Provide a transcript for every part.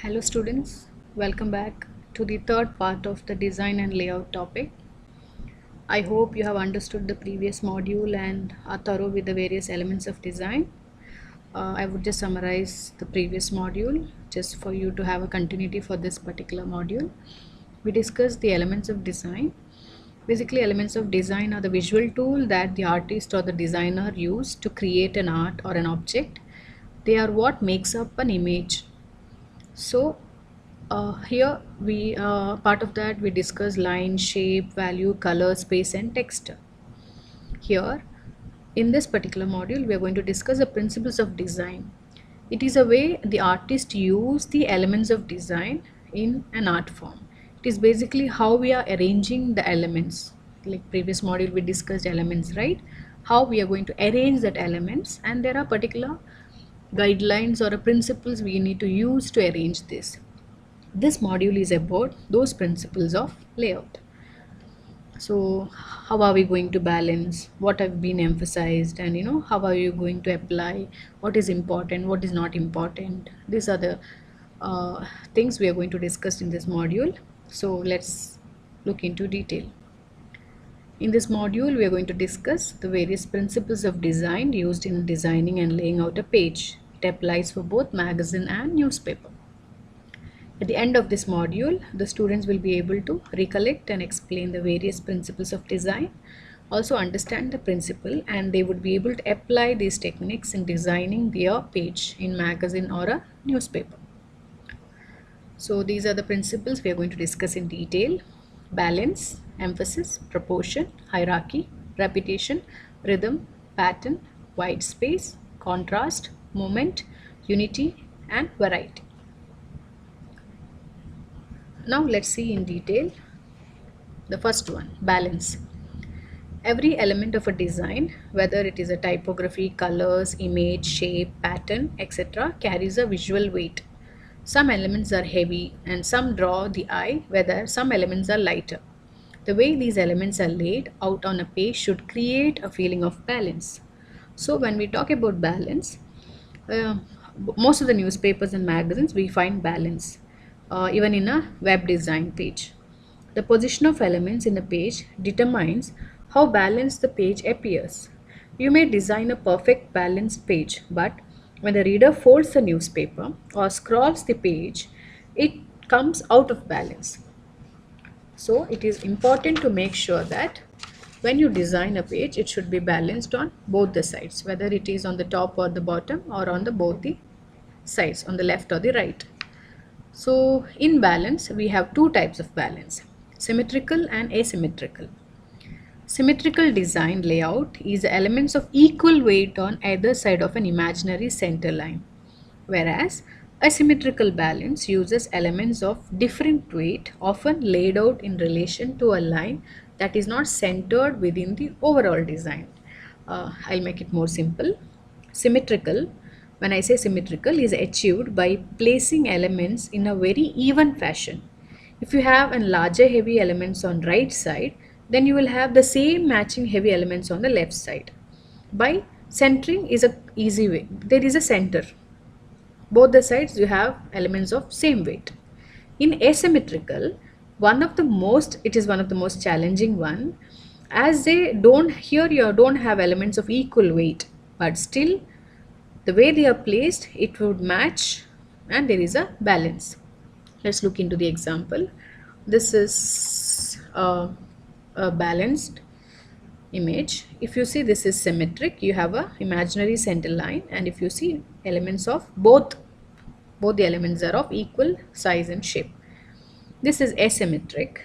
Hello students, welcome back to the third part of the design and layout topic. I hope you have understood the previous module and are thorough with the various elements of design. I would just summarize the previous module just for you to have a continuity for this particular module. We discussed the elements of design. Basically, elements of design are the visual tool that the artist or the designer use to create an art or an object. They are what makes up an image. So here we part of that we discuss line, shape, value, color, space and texture. Here in this particular module we are going to discuss the principles of design. It is a way the artist use the elements of design in an art form. It is basically how we are arranging the elements. Like previous module we discussed elements, right? How we are going to arrange that elements, and there are particular guidelines or principles we need to use to arrange this. This module is about those principles of layout. So how are we going to balance what have been emphasized, and how are you going to apply what is important, what is not important. These are the things we are going to discuss in this module. So let's look into detail. In this module we are going to discuss the various principles of design used in designing and laying out a page. It applies for both magazine and newspaper. At the end of this module, the students will be able to recollect and explain the various principles of design, also understand the principle, and they would be able to apply these techniques in designing their page in magazine or a newspaper. So these are the principles we are going to discuss in detail: balance, emphasis, proportion, hierarchy, repetition, rhythm, pattern, white space, contrast, movement, unity and variety. Now let's see in detail the first one, balance. Every element of a design, whether it is a typography, colors, image, shape, pattern, etc., carries a visual weight. Some elements are heavy and some draw the eye, whether some elements are lighter. The way these elements are laid out on a page should create a feeling of balance. So when we talk about balance, uh, most of the newspapers and magazines we find balance. Even in a web design page, the position of elements in a page determines how balanced the page appears. You may design a perfect balanced page, but when the reader folds the newspaper or scrolls the page, it comes out of balance. So it is important to make sure that when you design a page, it should be balanced on both the sides, whether it is on the top or the bottom or on the both the sides, on the left or the right. So in balance, we have two types of balance: symmetrical and asymmetrical. Symmetrical design layout is the elements of equal weight on either side of an imaginary center line, whereas asymmetrical balance uses elements of different weight, often laid out in relation to a line that is not centered within the overall design. I'll make it more simple. Symmetrical, when I say symmetrical, is achieved by placing elements in a very even fashion. If you have a larger heavy elements on right side, then you will have the same matching heavy elements on the left side. By centering is a easy way. There is a center. Both the sides you have elements of same weight. In asymmetrical, it is one of the most challenging one, as they don't, here you don't have elements of equal weight, but still the way they are placed, it would match and there is a balance. Let's look into the example. This is a balanced image. If you see, this is symmetric, you have a imaginary center line, and if you see elements of both the elements are of equal size and shape. This is asymmetric.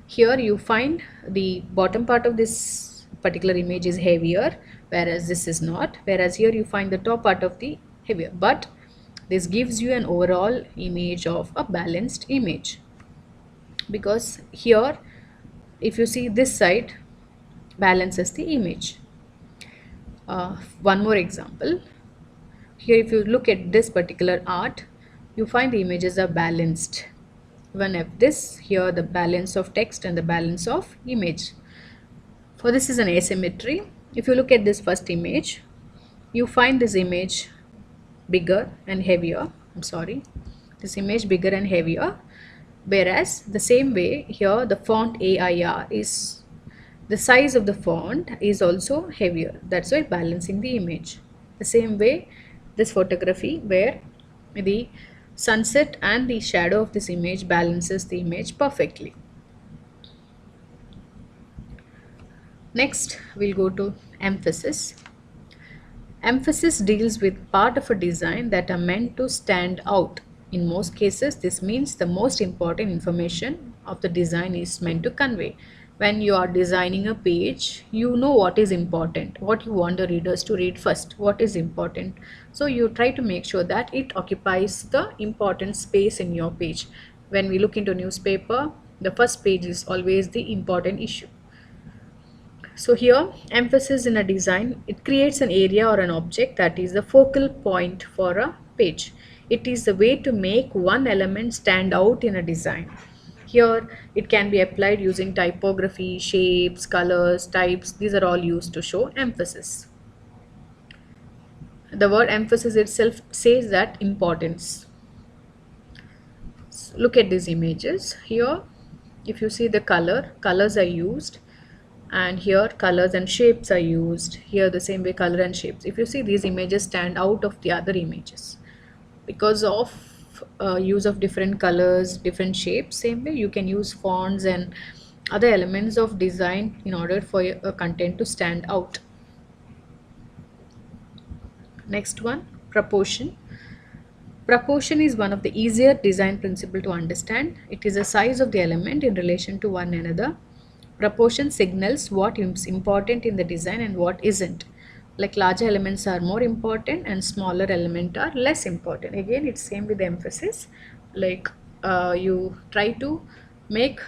Here you find the bottom part of this particular image is heavier, whereas this is not, whereas here you find the top part of the heavier, but this gives you an overall image of a balanced image, because here if you see, this side balances the image. One more example. Here if you look at this particular art, you find the images are balanced. One of this, here the balance of text and the balance of image. For this is an asymmetry. If you look at this first image, you find this image bigger and heavier. I'm sorry. this image bigger and heavier, whereas the same way here the font AIR is, the size of the font is also heavier. That's why balancing the image. The same way this photography where the sunset and the shadow of this image balances the image perfectly. Next we'll go to emphasis. Emphasis deals with part of a design that are meant to stand out. In most cases, this means the most important information of the design is meant to convey. When you are designing a page, you know what is important, what you want the readers to read first, what is important. So you try to make sure that it occupies the important space in your page. When we look into newspaper, the first page is always the important issue. So here, emphasis in a design, it creates an area or an object that is the focal point for a page. It is the way to make one element stand out in a design. Here, it can be applied using typography, shapes, colors, types. These are all used to show emphasis. The word emphasis itself says that importance. So look at these images. Here, if you see the colors are used, and here colors and shapes are used. Here the same way color and shapes. If you see, these images stand out of the other images because of use of different colors, different shapes. Same way you can use fonts and other elements of design in order for a content to stand out. Next one, proportion. Proportion is one of the easier design principle to understand. It is the size of the element in relation to one another. Proportion signals what is important in the design and what isn't. Like larger elements are more important and smaller elements are less important. Again, it's same with the emphasis. Like you try to make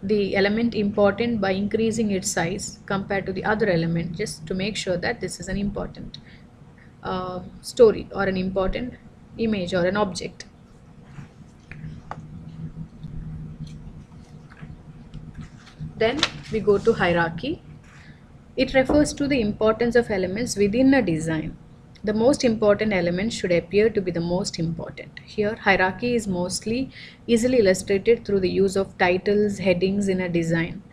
the element important by increasing its size compared to the other element, just to make sure that this is an important story or an important image or an object. Then we go to hierarchy. It refers to the importance of elements within a design. The most important element should appear to be the most important. Here, hierarchy is mostly easily illustrated through the use of titles, headings in a design.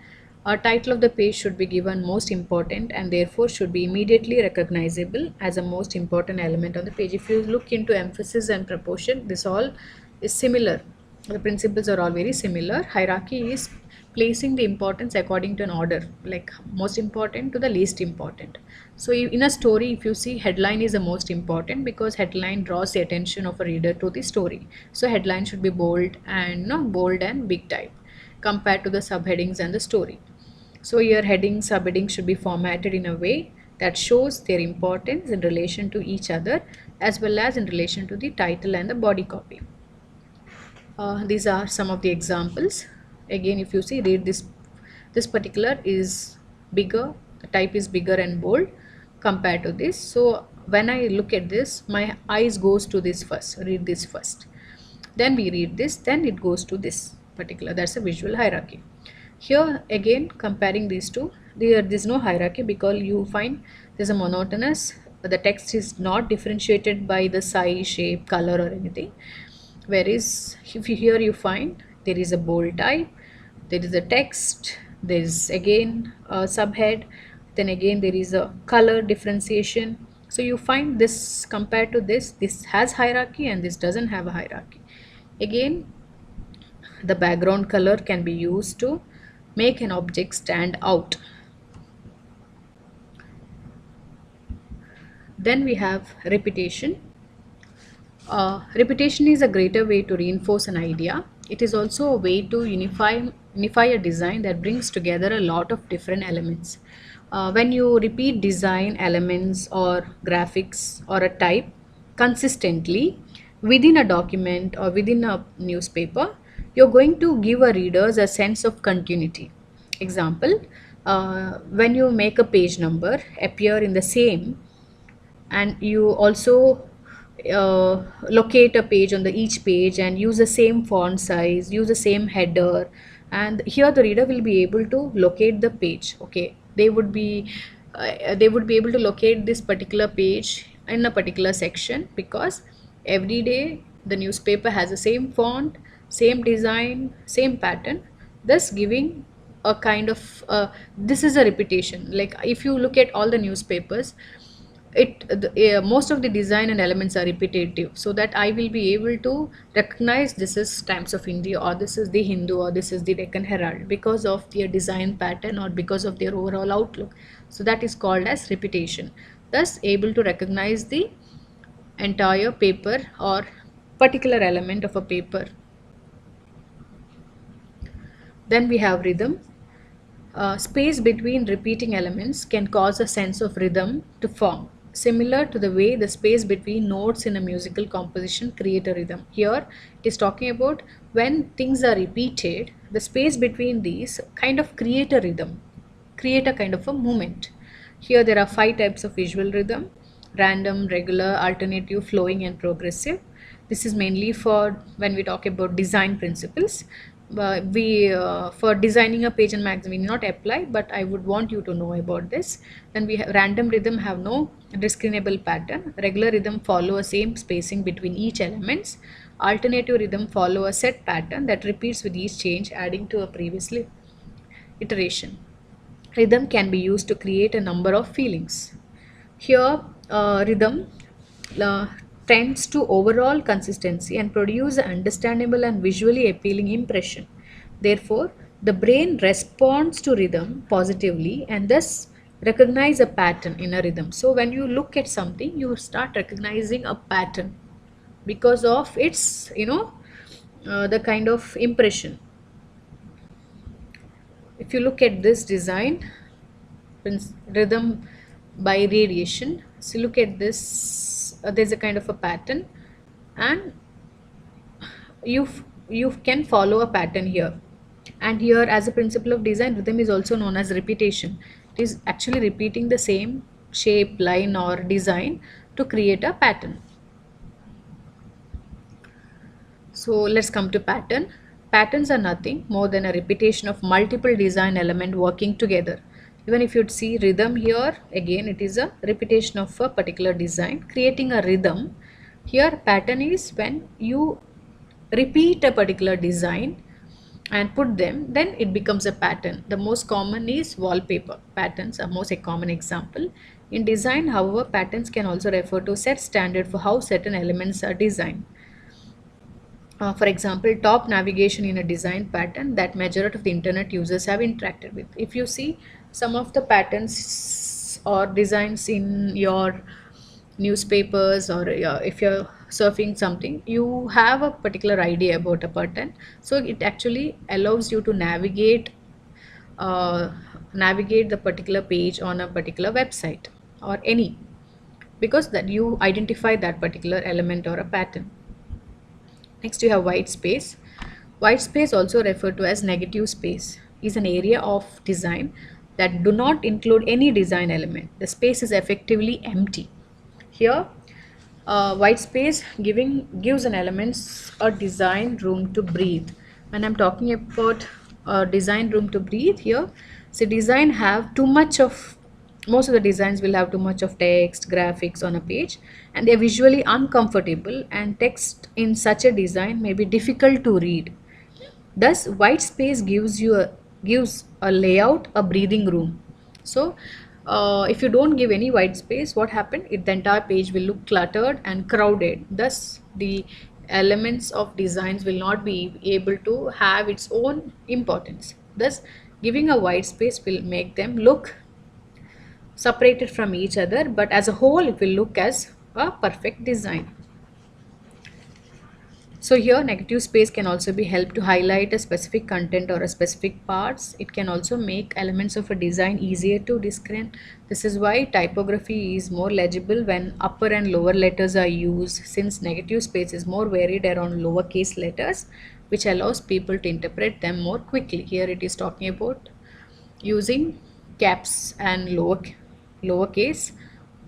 A title of the page should be given most important and therefore should be immediately recognizable as a most important element on the page. If you look into emphasis and proportion, this all is similar. The principles are all very similar. Hierarchy is placing the importance according to an order, like most important to the least important. So in a story, if you see, headline is the most important because headline draws the attention of a reader to the story. So headline should be bold and bold and big type compared to the subheadings and the story. So your headings, subheadings should be formatted in a way that shows their importance in relation to each other as well as in relation to the title and the body copy. These are some of the examples. Again, if you see, read this particular is bigger, the type is bigger and bold compared to this. So when I look at this, my eyes goes to this first, read this first, then we read this, then it goes to this particular. That's a visual hierarchy. Here again, comparing these two, there's no hierarchy because you find there's a monotonous, the text is not differentiated by the size, shape, color or anything. Whereas if you, here you find there is a bold type, there is a text, there is again a subhead, then again there is a color differentiation. So you find this compared to this has hierarchy and this doesn't have a hierarchy. Again, the background color can be used to make an object stand out. Then we have repetition. Repetition is a greater way to reinforce an idea. It is also a way to unify a design that brings together a lot of different elements. When you repeat design elements or graphics or a type consistently within a document or within a newspaper, you're going to give a readers a sense of continuity. Example, when you make a page number appear in the same, and you also locate a page on the each page and use the same font size, use the same header, and here the reader will be able to locate the page. Okay, they would be able to locate this particular page in a particular section because every day The newspaper has the same font, same design, same pattern, thus giving a kind of this is a repetition. Like if you look at all the newspapers, most of the design and elements are repetitive, so that I will be able to recognize this is Times of India, or this is the Hindu, or this is the Deccan Herald, because of their design pattern or because of their overall outlook. So that is called as repetition, thus able to recognize the entire paper or particular element of a paper. Then we have rhythm. Space between repeating elements can cause a sense of rhythm to form, similar to the way the space between notes in a musical composition create a rhythm. Here it is talking about when things are repeated, the space between these kind of create a rhythm, create a kind of a movement. Here there are five types of visual rhythm: random, regular, alternative, flowing, and progressive. This is mainly for when we talk about design principles. We For designing a page and magazine we need not apply, but I would want you to know about this. Then we have random rhythm have no discernible pattern. Regular rhythm follow a same spacing between each elements. Alternative rhythm follow a set pattern that repeats with each change, adding to a previously iteration. Rhythm can be used to create a number of feelings. Here, rhythm uh, tends to overall consistency and produce an understandable and visually appealing impression. Therefore, the brain responds to rhythm positively and thus recognize a pattern in a rhythm. So when you look at something, you start recognizing a pattern because of its, the kind of impression. If you look at this design, rhythm by radiation, so look at this, there's a kind of a pattern, and you you can follow a pattern here. And here, as a principle of design, rhythm is also known as repetition. It is actually repeating the same shape, line, or design to create a pattern. So let's come to pattern. Patterns are nothing more than a repetition of multiple design element working together. Even if you'd see rhythm here, again it is a repetition of a particular design, creating a rhythm. Here pattern is when you repeat a particular design and put them, then it becomes a pattern. The most common is wallpaper. Patterns are most a common example. In design, however, patterns can also refer to set standard for how certain elements are designed. For example, top navigation in a design pattern that majority of the internet users have interacted with. If you see some of the patterns or designs in your newspapers, or if you're surfing something, you have a particular idea about a pattern. So it actually allows you to uh, navigate the particular page on a particular website or any, because that you identify that particular element or a pattern. Next, you have white space. White space, also referred to as negative space, is an area of design that do not include any design element. The space is effectively empty. Here, white space gives an elements a design room to breathe. When I'm talking about design room to breathe here, so design have too much of most of the designs will have too much of text graphics on a page, and they're visually uncomfortable, and text in such a design may be difficult to read. Thus white space gives a layout a breathing room. So if you don't give any white space, what happened, the entire page will look cluttered and crowded, thus the elements of designs will not be able to have its own importance. Thus giving a white space will make them look separated from each other, but as a whole it will look as a perfect design. So here negative space can also be helped to highlight a specific content or a specific parts. It can also make elements of a design easier to discern. This is why typography is more legible when upper and lower letters are used, since negative space is more varied around lowercase letters, which allows people to interpret them more quickly. Here it is talking about using caps and lowercase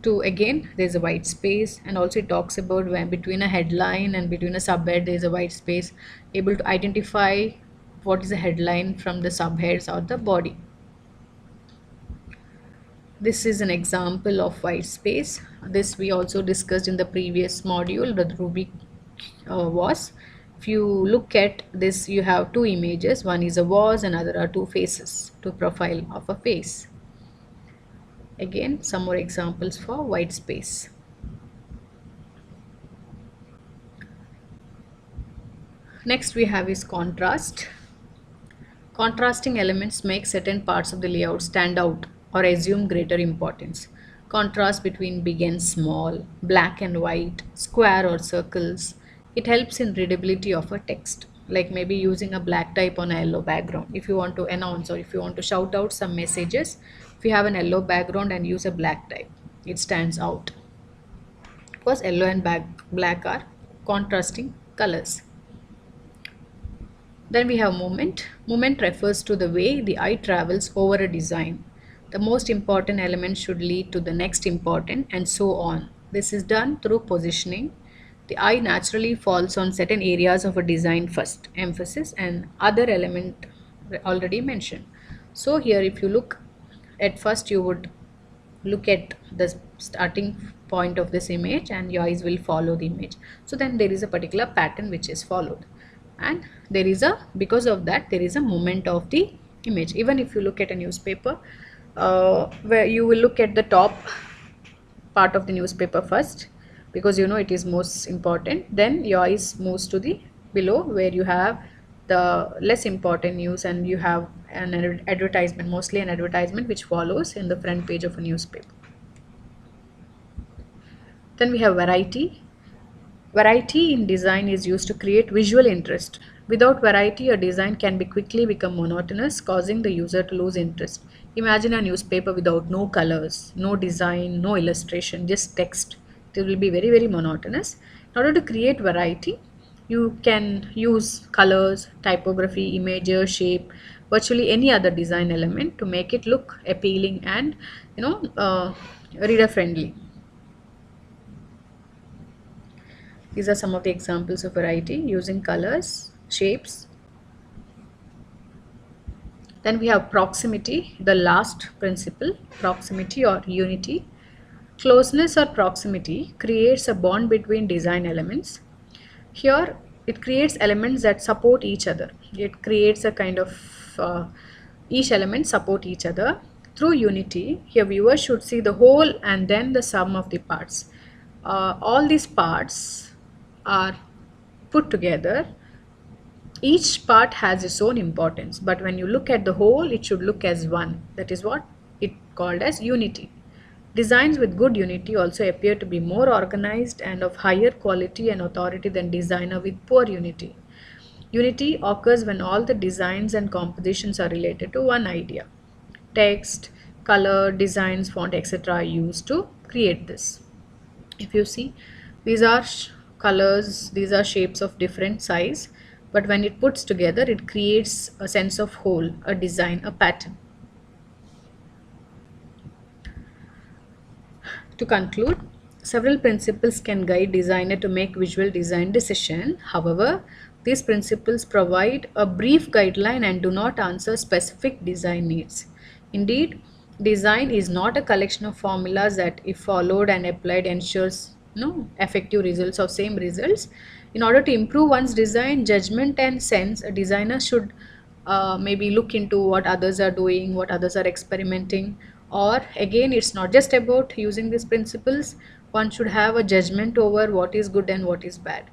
to, again there's a white space, and also it talks about when between a headline and between a subhead there's a white space, able to identify what is the headline from the subheads or the body. This is an example of white space. This we also discussed in the previous module, the ruby was. If you look at this, you have two images. One is a was, another are two faces, two profile of a face. Again, some more examples for white space. Next we have is contrast. Contrasting elements make certain parts of the layout stand out or assume greater importance. Contrast between big and small, black and white, square or circles. It helps in readability of a text, like maybe using a black type on a yellow background. If you want to announce or if you want to shout out some messages, if you have an yellow background and use a black type, it stands out. Because yellow and black are contrasting colors. Then we have movement. Movement refers to the way the eye travels over a design. The most important element should lead to the next important and so on. This is done through positioning. The eye naturally falls on certain areas of a design first, emphasis, and other element already mentioned. So here if you look at first, you would look at the starting point of this image and your eyes will follow the image. So then there is a particular pattern which is followed, and there is a, because of that, there is a movement of the image. Even if you look at a newspaper, where you will look at the top part of the newspaper first, because you know it is most important, then your eyes moves to the below where you have the less important news, and you have an advertisement, mostly an advertisement, which follows in the front page of a newspaper. Then we have variety. Variety in design is used to create visual interest. Without variety, a design can quickly become monotonous, causing the user to lose interest. Imagine a newspaper without no colors, no design, no illustration, just text. It will be very, very monotonous. In order to create variety, you can use colors, typography, images, shape, virtually any other design element to make it look appealing and reader friendly. These are some of the examples of variety using colors, shapes. Then we have proximity, the last principle, proximity or unity. Closeness or proximity creates a bond between design elements. Here it creates elements that support each other. It creates a kind of each element support each other. Through unity, here viewers should see the whole and then the sum of the parts. All these parts are put together. Each part has its own importance, but when you look at the whole, it should look as one. That is what it called as unity. Designs with good unity also appear to be more organized and of higher quality and authority than designer with poor unity. Unity occurs when all the designs and compositions are related to one idea. Text, color, designs, font, etc. are used to create this. If you see, these are colors, these are shapes of different size, but when it puts together, it creates a sense of whole, a design, a pattern. To conclude, several principles can guide designer to make visual design decision. However, these principles provide a brief guideline and do not answer specific design needs. Indeed, design is not a collection of formulas that, if followed and applied, ensures effective results or same results. In order to improve one's design judgment and sense, a designer should maybe look into what others are doing, what others are experimenting, or again, it's not just about using these principles. One should have a judgment over what is good and what is bad.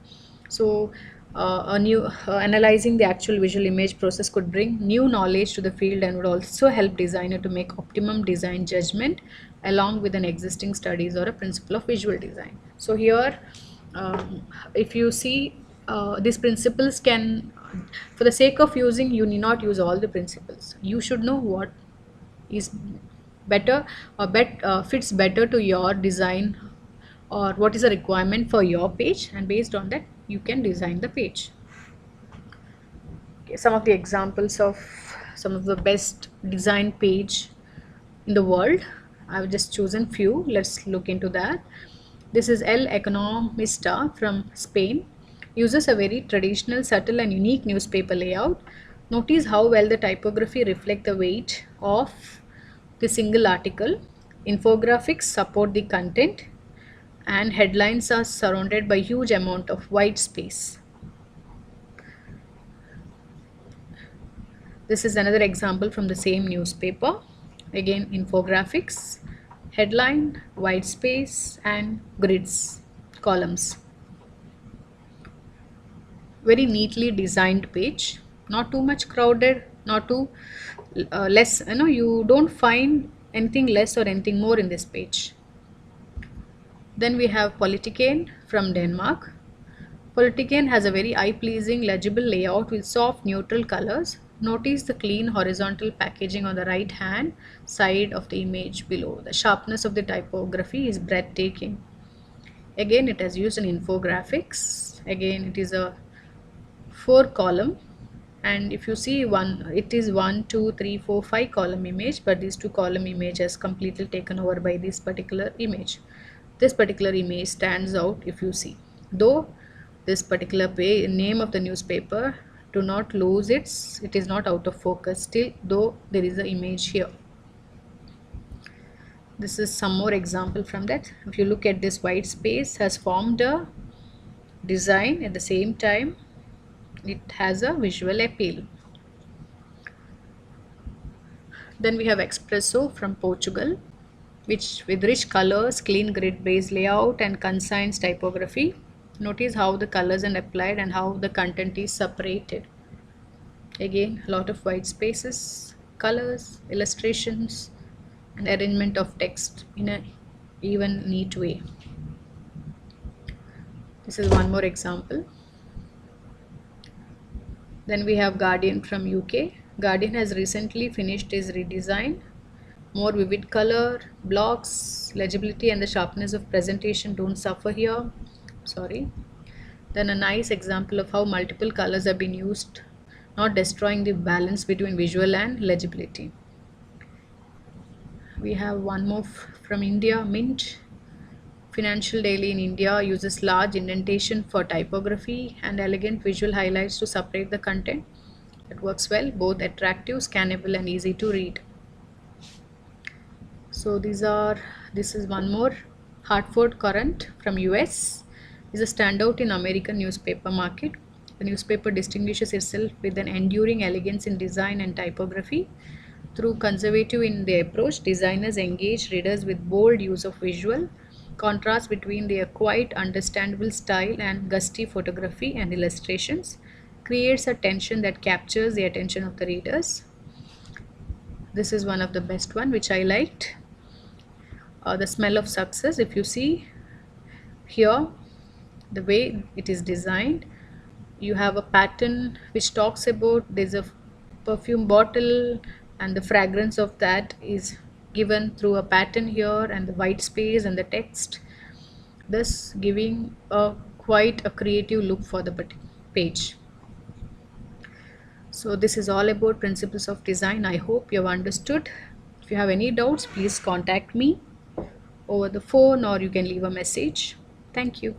So analyzing the actual visual image process could bring new knowledge to the field and would also help designer to make optimum design judgment along with an existing studies or a principle of visual design. So here, if you see, these principles can, for the sake of using, you need not use all the principles. You should know what is better or fits better to your design, or what is a requirement for your page, and based on that you can design the page. Okay, some of the examples of some of the best design page in the world, I've just chosen few. Let's look into that. This is El Economista from Spain. Uses a very traditional, subtle and unique newspaper layout. Notice how well the typography reflects the weight of the single article. Infographics support the content, and headlines are surrounded by huge amount of white space. This is another example from the same newspaper. Again, infographics, headline, white space, and grids, columns. Very neatly designed page, not too much crowded, not too less. You don't find anything less or anything more in this page. Then we have Politiken from Denmark. Politiken has a very eye-pleasing, legible layout with soft neutral colors. Notice the clean horizontal packaging on the right hand side of the image below. The sharpness of the typography is breathtaking. Again, it has used an infographics. Again, it is a 4 column, and if you see it is 1, 2, 3, 4, 5 column image, but this 2 column image is completely taken over by this particular image. This particular image stands out. If you see, though this particular name of the newspaper, do not lose it is not out of focus still, though there is an image here. This is some more example from that. If you look at this, white space has formed a design, at the same time it has a visual appeal. Then we have Espresso from Portugal, which with rich colors, clean grid based layout, and concise typography. Notice how the colors are applied and how the content is separated. Again, a lot of white spaces, colors, illustrations, and arrangement of text in a even neat way. This is one more example. Then we have Guardian from UK. Guardian has recently finished its redesign. More vivid color, blocks, legibility, and the sharpness of presentation don't suffer here. Sorry. Then a nice example of how multiple colors have been used, not destroying the balance between visual and legibility. We have one more from India, Mint. Financial Daily in India uses large indentation for typography and elegant visual highlights to separate the content. It works well, both attractive, scannable, and easy to read. So this is one more. Hartford Courant from US is a standout in American newspaper market. The newspaper distinguishes itself with an enduring elegance in design and typography. Through conservative in their approach, designers engage readers with bold use of visual contrast between their quite understandable style and gusty photography and illustrations creates a tension that captures the attention of the readers. This is one of the best one which I liked. The Smell of Success. If you see here, the way it is designed, you have a pattern which talks about there's a perfume bottle, and the fragrance of that is given through a pattern here, and the white space and the text, thus giving quite a creative look for the page. So this is all about principles of design. I hope you have understood. If you have any doubts, please contact me over the phone, or you can leave a message. Thank you.